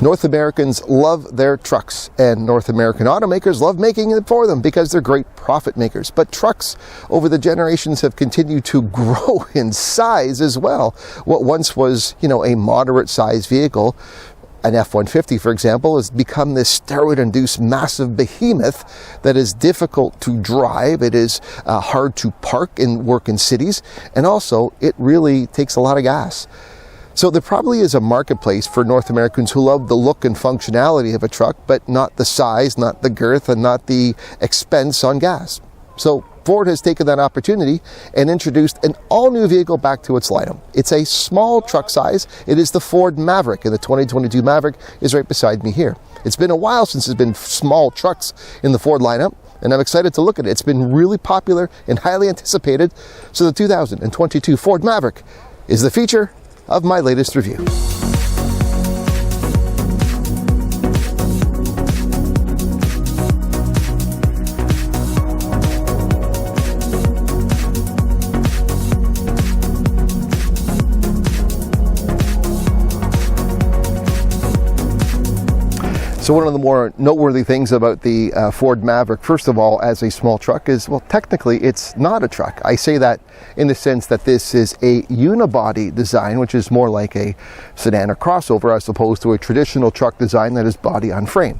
North Americans love their trucks, and North American automakers love making it for them because they're great profit makers. But trucks over the generations have continued to grow in size as well. What once was, a moderate sized vehicle, an F-150, for example, has become this steroid-induced massive behemoth that is difficult to drive. It is hard to park and work in cities, and also it really takes a lot of gas. So there probably is a marketplace for North Americans who love the look and functionality of a truck, but not the size, not the girth, and not the expense on gas. So Ford has taken that opportunity and introduced an all-new vehicle back to its lineup. It's a small truck size. It is the Ford Maverick, and the 2022 Maverick is right beside me here. It's been a while since there's been small trucks in the Ford lineup, and I'm excited to look at it. It's been really popular and highly anticipated. So the 2022 Ford Maverick is the feature of my latest review. So one of the more noteworthy things about the Ford Maverick, first of all, as a small truck is, well, technically it's not a truck. I say that in the sense that this is a unibody design, which is more like a sedan or crossover as opposed to a traditional truck design that is body on frame.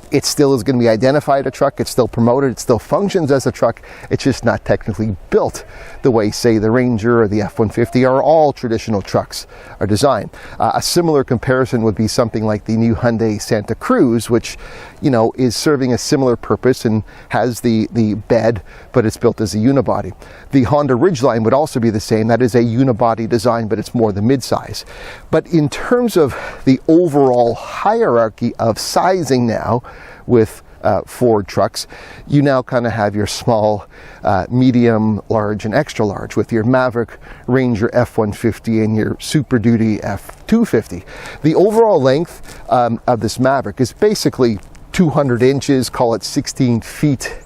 It still is going to be identified a truck, it's still promoted, it still functions as a truck, it's just not technically built the way, say, the Ranger or the F-150 or all traditional trucks are designed. A similar comparison would be something like the new Hyundai Santa Cruz, which, is serving a similar purpose and has the bed, but it's built as a unibody. The Honda Ridgeline would also be the same. That is a unibody design, but it's more the midsize. But in terms of the overall hierarchy of sizing now, with Ford trucks, you now kind of have your small, medium, large, and extra large with your Maverick, Ranger, F-150, and your Super Duty F-250. The overall length of this Maverick is basically 200 inches, call it 16 feet,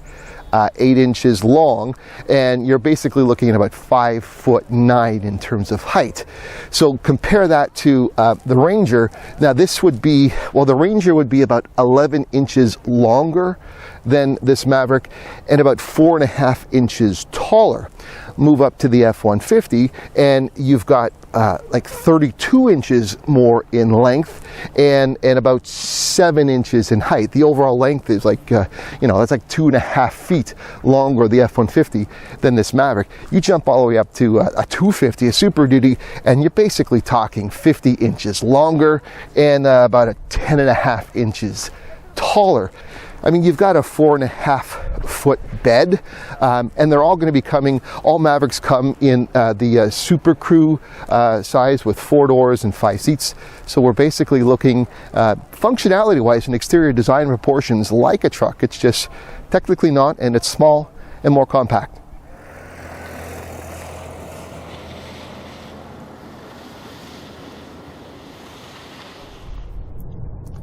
8 inches long, and you're basically looking at about 5'9" in terms of height. So compare that to the Ranger. Now this would be, the Ranger would be about 11 inches longer than this Maverick and about 4.5 inches taller. Move up to the F-150 and you've got like 32 inches more in length and about 7 inches in height. The overall length is like, that's like 2.5 feet longer, the F-150, than this Maverick. You jump all the way up to a 250, a Super Duty, and you're basically talking 50 inches longer and about a 10.5 inches taller. I mean, you've got a 4.5 foot bed, and they're all going to be coming, all Mavericks come in the Super Crew size with 4 doors and 5 seats. So we're basically looking functionality-wise and exterior design proportions like a truck. It's just technically not, and it's small and more compact.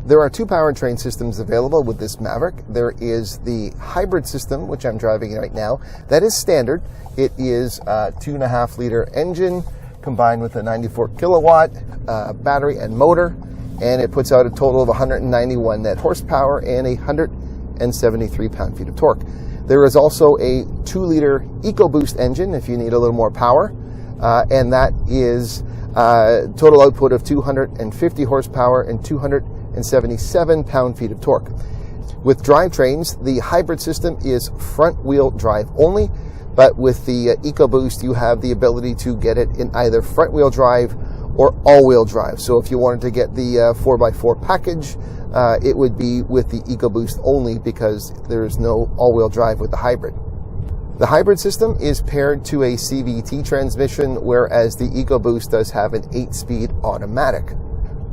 There are 2 powertrain systems available with this Maverick. There is the hybrid system, which I'm driving right now. That is standard. It is a 2.5 liter engine combined with a 94 kilowatt battery and motor, and it puts out a total of 191 net horsepower and 173 pound-feet of torque. There is also a 2 liter EcoBoost engine if you need a little more power, and that is total output of 250 horsepower and 277 pound-feet of torque. With drivetrains, the hybrid system is front-wheel drive only, but with the EcoBoost, you have the ability to get it in either front-wheel drive or all-wheel drive. So if you wanted to get the 4x4 package, it would be with the EcoBoost only because there is no all-wheel drive with the hybrid. The hybrid system is paired to a CVT transmission, whereas the EcoBoost does have an 8-speed automatic.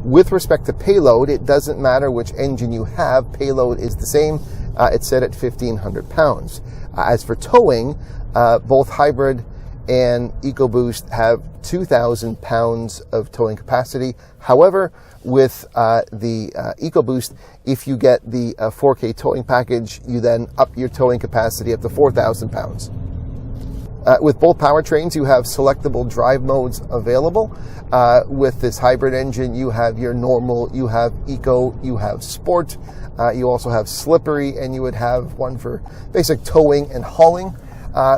With respect to payload, it doesn't matter which engine you have, payload is the same. It's set at 1,500 pounds. As for towing, both hybrid and EcoBoost have 2,000 pounds of towing capacity. However, with the EcoBoost, if you get the 4K towing package, you then up your towing capacity up to 4,000 pounds. With both powertrains, you have selectable drive modes available. With this hybrid engine, you have your normal, you have eco, you have sport, you also have slippery, and you would have one for basic towing and hauling.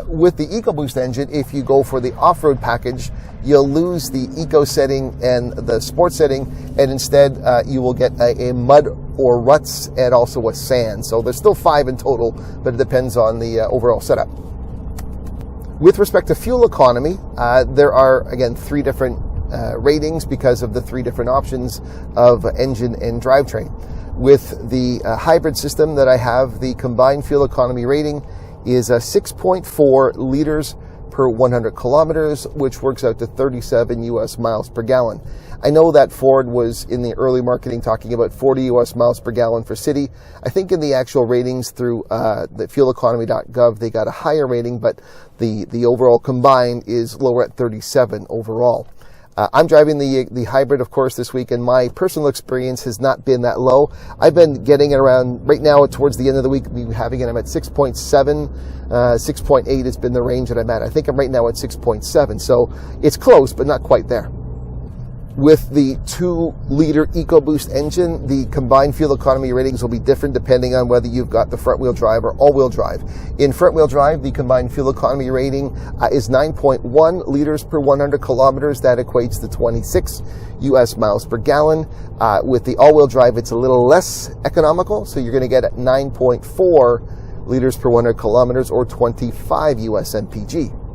With the EcoBoost engine, if you go for the off-road package, you'll lose the eco setting and the sport setting, and instead you will get a mud or ruts and also a sand. So there's still 5 in total, but it depends on the overall setup. With respect to fuel economy, there are, again, 3 different ratings because of the 3 different options of engine and drivetrain. With the hybrid system that I have, the combined fuel economy rating is 6.4 liters per 100 kilometers, which works out to 37 US miles per gallon. I know that Ford was in the early marketing talking about 40 US miles per gallon for city. I think in the actual ratings through the fueleconomy.gov, they got a higher rating, but the overall combined is lower at 37 overall. I'm driving the hybrid, of course, this week, and my personal experience has not been that low. I've been getting it around, right now, towards the end of the week, I'm at 6.7, 6.8 has been the range that I'm at. I think I'm right now at 6.7, so it's close, but not quite there. With the 2-liter EcoBoost engine, the combined fuel economy ratings will be different depending on whether you've got the front-wheel drive or all-wheel drive. In front-wheel drive, the combined fuel economy rating is 9.1 liters per 100 kilometers. That equates to 26 US miles per gallon. With the all-wheel drive, it's a little less economical, so you're going to get at 9.4 liters per 100 kilometers or 25 US mpg.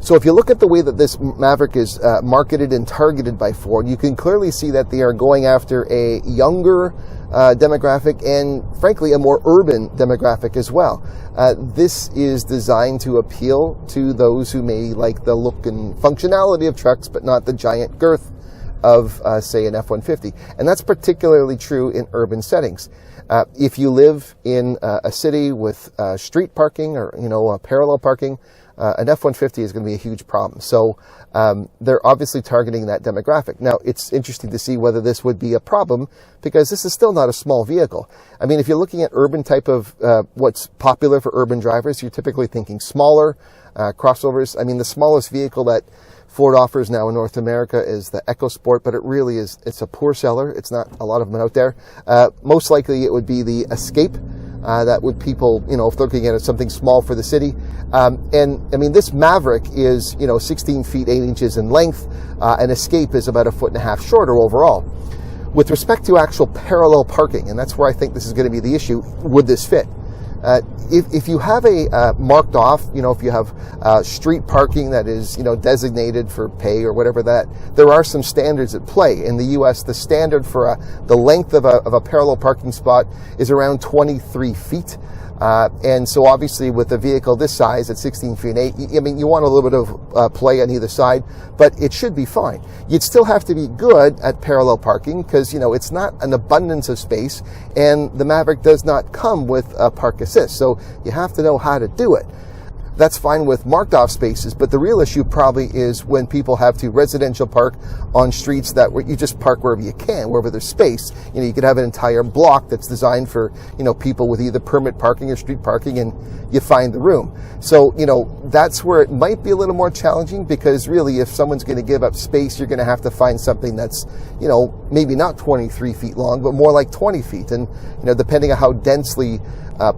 So if you look at the way that this Maverick is marketed and targeted by Ford, you can clearly see that they are going after a younger demographic and, frankly, a more urban demographic as well. This is designed to appeal to those who may like the look and functionality of trucks, but not the giant girth of, say, an F-150. And that's particularly true in urban settings. If you live in a city with street parking or, parallel parking, an F-150 is going to be a huge problem. So they're obviously targeting that demographic. Now, it's interesting to see whether this would be a problem because this is still not a small vehicle. I mean, if you're looking at urban type of what's popular for urban drivers, you're typically thinking smaller crossovers. I mean, the smallest vehicle that Ford offers now in North America is the EcoSport, but it really is, it's a poor seller. It's not a lot of them out there. Most likely it would be the Escape. That would people, if they're looking at something small for the city. And I mean, this Maverick is, 16 feet 8 inches in length. An Escape is about 1.5 feet shorter overall. With respect to actual parallel parking, and that's where I think this is going to be the issue, would this fit? If you have a marked off, if you have street parking that is, designated for pay or whatever that, there are some standards at play. In the U.S., the standard for the length of a parallel parking spot is around 23 feet. And so obviously with a vehicle this size at 16 feet 8, you want a little bit of play on either side, but it should be fine. You'd still have to be good at parallel parking because, it's not an abundance of space, and the Maverick does not come with a park assist. So you have to know how to do it. That's fine with marked off spaces, but the real issue probably is when people have to residential park on streets that where you just park wherever you can, wherever there's space. You could have an entire block that's designed for, people with either permit parking or street parking, and you find the room. So, that's where it might be a little more challenging because really if someone's going to give up space, you're going to have to find something that's, maybe not 23 feet long, but more like 20 feet. And, depending on how densely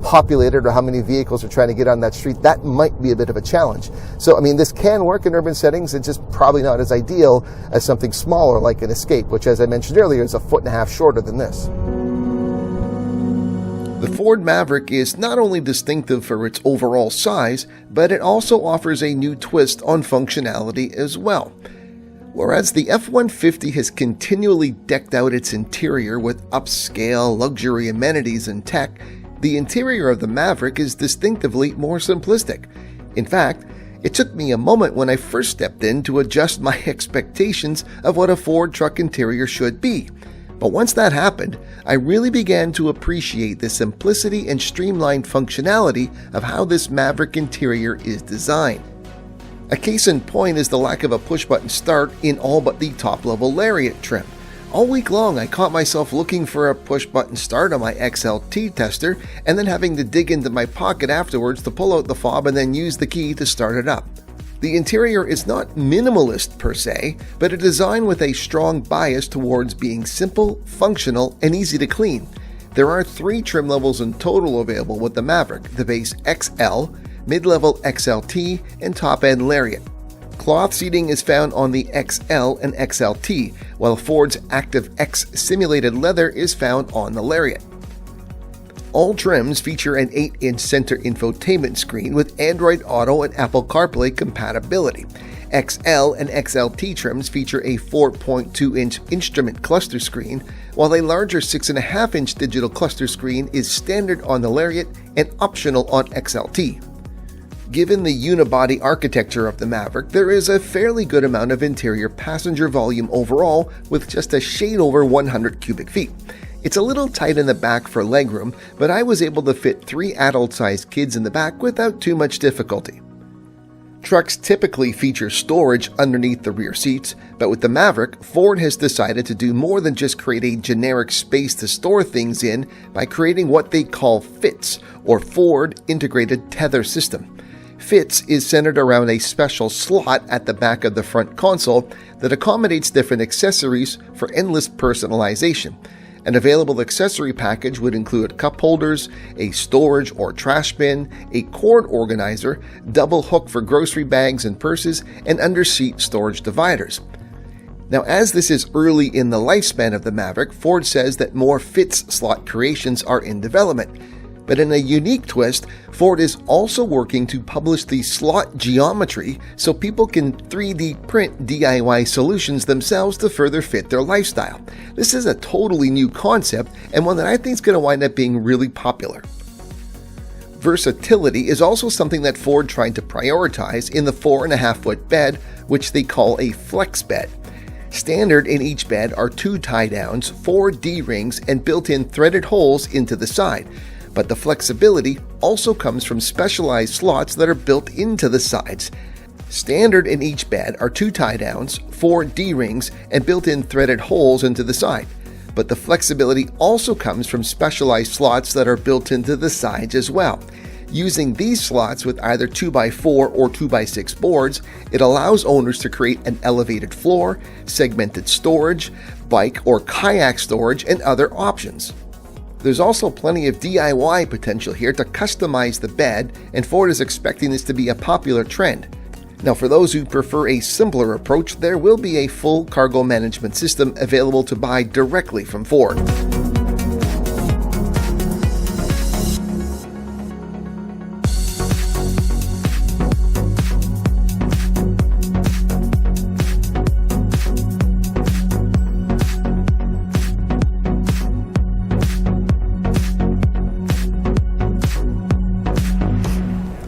populated or how many vehicles are trying to get on that street, that might be a bit of a challenge. So, this can work in urban settings. It's just probably not as ideal as something smaller like an Escape, which, as I mentioned earlier, is 1.5 feet shorter than this. The Ford Maverick is not only distinctive for its overall size, but it also offers a new twist on functionality as well. Whereas the F-150 has continually decked out its interior with upscale luxury amenities and tech, the interior of the Maverick is distinctively more simplistic. In fact, it took me a moment when I first stepped in to adjust my expectations of what a Ford truck interior should be. But once that happened, I really began to appreciate the simplicity and streamlined functionality of how this Maverick interior is designed. A case in point is the lack of a push-button start in all but the top-level Lariat trim. All week long, I caught myself looking for a push-button start on my XLT tester and then having to dig into my pocket afterwards to pull out the fob and then use the key to start it up. The interior is not minimalist per se, but a design with a strong bias towards being simple, functional, and easy to clean. There are 3 trim levels in total available with the Maverick: the base XL, mid-level XLT, and top-end Lariat. Cloth seating is found on the XL and XLT, while Ford's Active X simulated leather is found on the Lariat. All trims feature an 8-inch center infotainment screen with Android Auto and Apple CarPlay compatibility. XL and XLT trims feature a 4.2-inch instrument cluster screen, while a larger 6.5-inch digital cluster screen is standard on the Lariat and optional on XLT. Given the unibody architecture of the Maverick, there is a fairly good amount of interior passenger volume overall, with just a shade over 100 cubic feet. It's a little tight in the back for legroom, but I was able to fit 3 adult-sized kids in the back without too much difficulty. Trucks typically feature storage underneath the rear seats, but with the Maverick, Ford has decided to do more than just create a generic space to store things in by creating what they call FITS, or Ford Integrated Tether System. FITS is centered around a special slot at the back of the front console that accommodates different accessories for endless personalization. An available accessory package would include cup holders, a storage or trash bin, a cord organizer, double hook for grocery bags and purses, and under-seat storage dividers. Now, as this is early in the lifespan of the Maverick, Ford says that more FITS slot creations are in development. But in a unique twist, Ford is also working to publish the slot geometry so people can 3D print DIY solutions themselves to further fit their lifestyle. This is a totally new concept and one that I think is going to wind up being really popular. Versatility is also something that Ford tried to prioritize in the 4.5-foot bed, which they call a flex bed. Standard in each bed are 2 tie-downs, 4 D-rings, and built-in threaded holes into the side. But the flexibility also comes from specialized slots that are built into the sides. Standard in each bed are 2 tie-downs, 4 D-rings, and built-in threaded holes into the side. But the flexibility also comes from specialized slots that are built into the sides as well. Using these slots with either 2x4 or 2x6 boards, it allows owners to create an elevated floor, segmented storage, bike or kayak storage, and other options. There's also plenty of DIY potential here to customize the bed, and Ford is expecting this to be a popular trend. Now, for those who prefer a simpler approach, there will be a full cargo management system available to buy directly from Ford.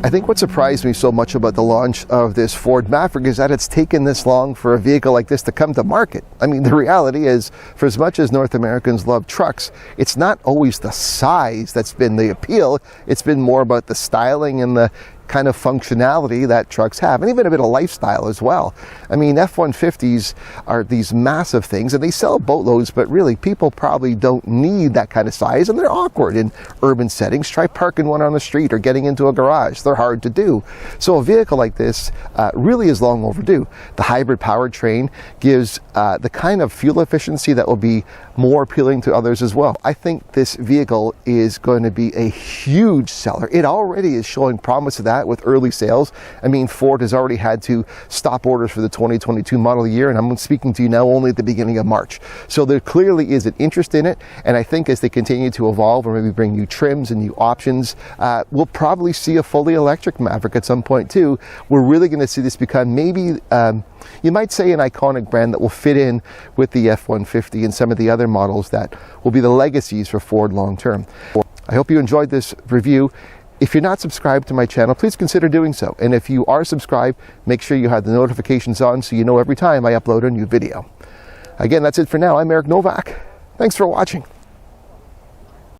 I think what surprised me so much about the launch of this Ford Maverick is that it's taken this long for a vehicle like this to come to market. I mean, the reality is, for as much as North Americans love trucks, it's not always the size that's been the appeal. It's been more about the styling and the kind of functionality that trucks have, and even a bit of lifestyle as well. I mean, F-150s are these massive things, and they sell boatloads, but really people probably don't need that kind of size, and they're awkward in urban settings. Try parking one on the street or getting into a garage. They're hard to do. So a vehicle like this really is long overdue. The hybrid powertrain gives the kind of fuel efficiency that will be more appealing to others as well. I think this vehicle is going to be a huge seller. It already is showing promise of that with early sales. I mean, Ford has already had to stop orders for the 2022 model year, and I'm speaking to you now only at the beginning of March. So there clearly is an interest in it, and I think as they continue to evolve or maybe bring new trims and new options, we'll probably see a fully electric Maverick at some point too. We're really going to see this become maybe you might say an iconic brand that will fit in with the F-150 and some of the other models that will be the legacies for Ford long term. I hope you enjoyed this review. If you're not subscribed to my channel, please consider doing so. And if you are subscribed, make sure you have the notifications on so you know every time I upload a new video. Again, that's it for now. I'm Novak. Thanks for watching.